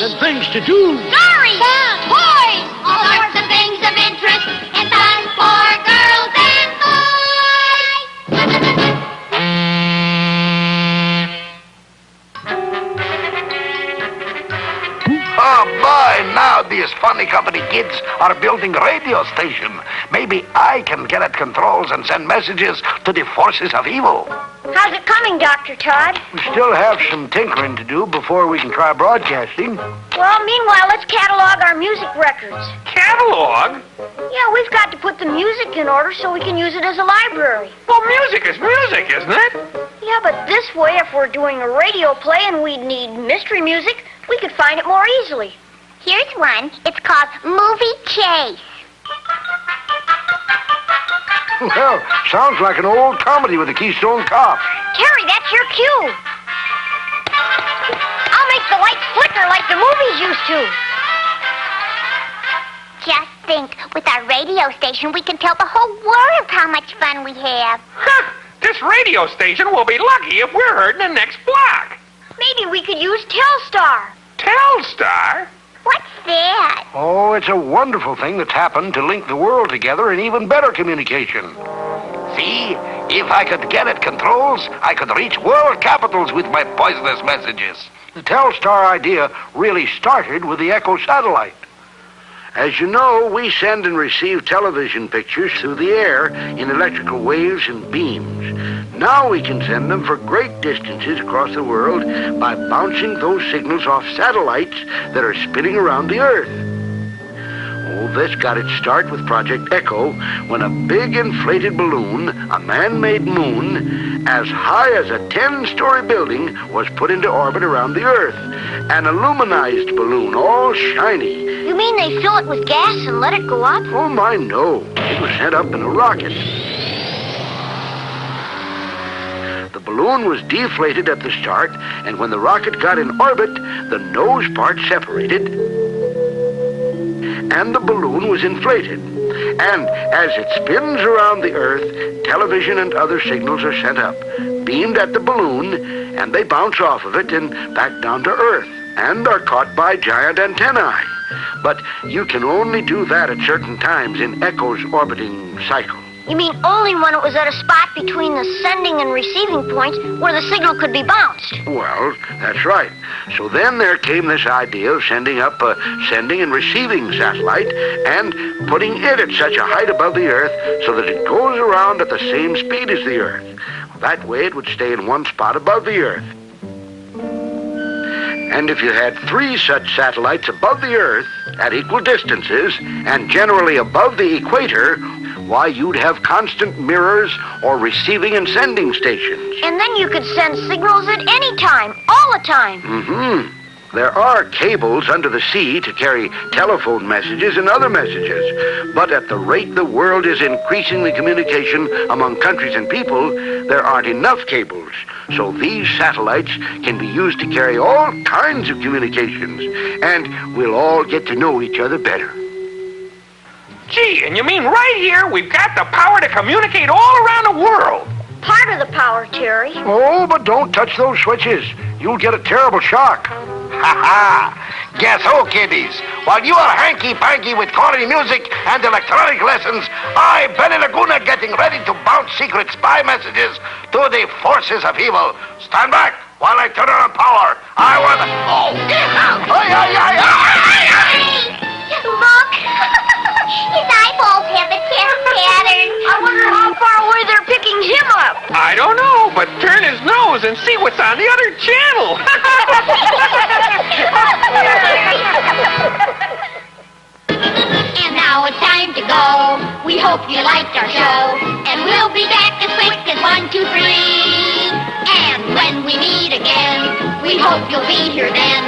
and things to do. Stories, fun, toys, all sorts of things of interest and fun for girls and boys. Oh, boy, now these funny company kids are building a radio station. Maybe I can get at controls and send messages to the forces of evil. How's it coming, Dr. Todd? We still have some tinkering to do before we can try broadcasting. Well, meanwhile, let's catalog our music records. Catalog? Yeah, we've got to put the music in order so we can use it as a library. Well, music is music, isn't it? Yeah, but this way, if we're doing a radio play and we'd need mystery music, we could find it more easily. Here's one. It's called Movie Chase. Well, sounds like an old comedy with the Keystone Cops. Terry, that's your cue. I'll make the lights flicker like the movies used to. Just think, with our radio station, we can tell the whole world how much fun we have. Huh. This radio station will be lucky if we're heard in the next block. Maybe we could use Telstar. Telstar? What's that? Oh, it's a wonderful thing that's happened to link the world together in even better communication. See, if I could get at controls, I could reach world capitals with my poisonous messages. The Telstar idea really started with the Echo satellite. As you know, we send and receive television pictures through the air in electrical waves and beams. Now we can send them for great distances across the world by bouncing those signals off satellites that are spinning around the Earth. Oh, this got its start with Project Echo when a big inflated balloon, a man-made moon, as high as a 10-story building, was put into orbit around the Earth. An illuminized balloon, all shiny. You mean they fill it with gas and let it go up? Oh, my, no. It was sent up in a rocket. The balloon was deflated at the start, and when the rocket got in orbit, the nose part separated, and the balloon was inflated. And as it spins around the Earth, television and other signals are sent up, beamed at the balloon, and they bounce off of it and back down to Earth, and are caught by giant antennae. But you can only do that at certain times in Echo's orbiting cycle. You mean only when it was at a spot between the sending and receiving points where the signal could be bounced? Well, that's right. So then there came this idea of sending up a sending and receiving satellite and putting it at such a height above the Earth so that it goes around at the same speed as the Earth. That way it would stay in one spot above the Earth. And if you had 3 such satellites above the Earth at equal distances and generally above the equator, why, you'd have constant mirrors or receiving and sending stations. And then you could send signals at any time, all the time. Mm-hmm. There are cables under the sea to carry telephone messages and other messages. But at the rate the world is increasing the communication among countries and people, there aren't enough cables. So these satellites can be used to carry all kinds of communications, and we'll all get to know each other better. Gee, and you mean right here we've got the power to communicate all around the world? Part of the power, Terry. Oh, but don't touch those switches. You'll get a terrible shock. Ha-ha! Guess who, kiddies? While you are hanky-panky with corny music and electronic lessons, I, Benny Laguna, getting ready to bounce secret spy messages to the forces of evil. Stand back while I turn on power. I want to... Oh! Look! His eyeballs have the test pattern. I wonder how far away they're picking him up. I don't know, but turn his nose and see what's on the other channel. And now it's time to go. We hope you liked our show. And we'll be back as quick as 1, 2, 3. And when we meet again, we hope you'll be here then.